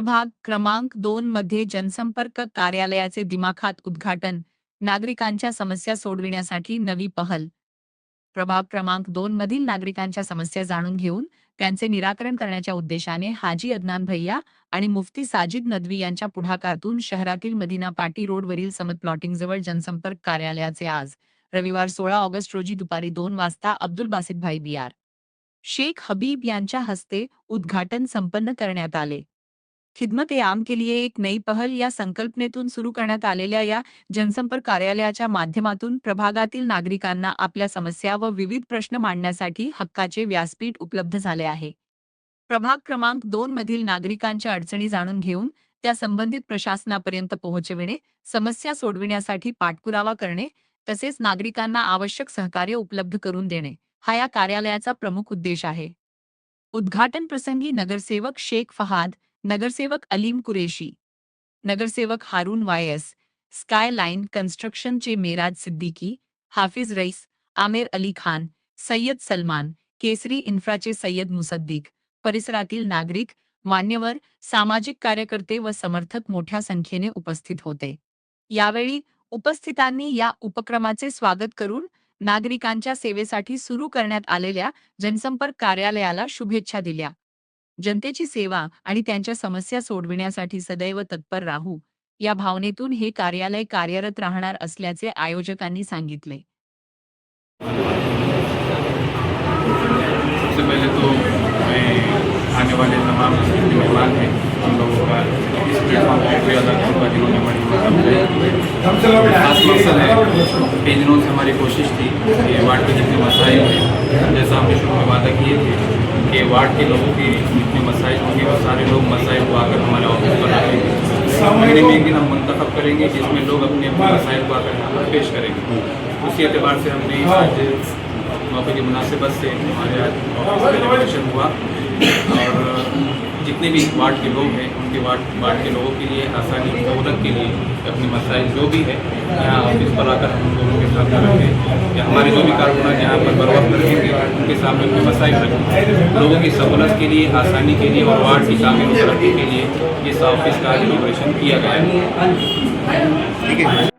प्रभाग क्रमांक 2 मध्ये जनसंपर्क कार्यालयाचे दिमाखात उद्घाटन, नागरिकांच्या समस्या सोडविण्यासाठी नवी पहल. प्रभाग क्रमांक 2 मधील नागरिकांच्या समस्या जाणून घेऊन त्यांचे निराकरण करण्याच्या उद्देशाने हाजी अदनान भैया आणि मुफ्ती साजिद नदवी यांच्या पुढाकारातून शहरातील मदिना पाटी रोडवरील समत प्लॉटिंगजवळ जनसंपर्क कार्यालयाचे आज रविवार 16 ऑगस्ट रोजी दुपारी 2 वाजता अब्दुल बासित भाई बी.आर. शेख हबीब यांच्या हस्ते उद्घाटन संपन्न करण्यात आले. खिदमत ए आम के लिए एक नई पहल या संकल्पनेतून सुरू करण्यात आलेल्या या जनसंपर्क कार्यालयाच्या माध्यमातून प्रभागातील नागरिकांना आपल्या समस्या व विविध प्रश्न मांडण्यासाठी हक्काचे व्यासपीठ उपलब्ध झाले आहे. प्रभाग क्रमांक 2 मधील नागरिकांच्या अडचणी जाणून घेऊन त्या संबंधित प्रशासनापर्यंत पोहोचविणे, समस्या सोडविण्यासाठी पाठपुरावा करणे तसेच नागरिकांना आवश्यक सहकार्य उपलब्ध करून देणे हा या कार्यालयाचा प्रमुख उद्देश आहे. उद्घाटन प्रसंगी नगरसेवक शेख फहाद, नगरसेवक अलीम कुरेशी, नगरसेवक हारून वायस, स्काय लाईन कन्स्ट्रक्शनचे मेराज सिद्दीकी, हाफिज रईस, आमिर अली खान, सय्यद सलमान, केसरी इन्फ्राचे सय्यद मुसद्दीक, परिसरातील नागरिक, मान्यवर, सामाजिक कार्यकर्ते व समर्थक मोठ्या संख्येने उपस्थित होते. यावेळी उपस्थितांनी या उपक्रमाचे स्वागत करून नागरिकांच्या सेवेसाठी सुरू करण्यात आलेल्या जनसंपर्क कार्यालयाला शुभेच्छा दिल्या. जनतेची सेवा आणि त्यांच्या समस्या सोडविण्यासाठी सदैव तत्पर राहू या भावनेतून हे कार्यालय कार्यरत राहणार असल्याचे आयोजकांनी सांगितले. सबसे पहले तो मैं आने वाले तमाम जितने मेहमान हैं उन लोगों का इस प्लेटफॉर्म पर शुक्रिया अदा करूँगा जिन्होंने हमारी मदद की। खास मकसद है कई दिनों से हमारी कोशिश थी कि वार्ड के जितने मसाइल हैं, जैसा हमने शुरू में वादा किए थे कि वार्ड के लोगों की जितने मसाइल होंगे वो सारे लोग मसाइल को आकर हमारे ऑफिस पर रखेंगे। महीने में एक दिन हम मुंतखब करेंगे जिसमें लोग अपने अपने मसाइल को आकर यहाँ पर पेश करेंगे। उसी एतबार से हमने आज मौके की मुनासिबत से हमारे आज ऑफिस का इनॉग्रेशन हुआ और जितने भी वार्ड के लोग हैं उनके वार्ड के लोगों के लिए आसानी सहूलत के लिए अपनी मसाइल जो भी है यहाँ ऑफिस पर आकर हम लोगों के साथ रखेंगे या हमारे जो भी कारकुनान यहाँ पर बर वक्त रहेंगे उनके सामने उनकी मसाइल रखेंगे। लोगों की सहूलत के लिए, आसानी के लिए और वार्ड की तामीर तरक्की के लिए इस ऑफिस का इनॉग्रेशन किया गया है। ठीक है।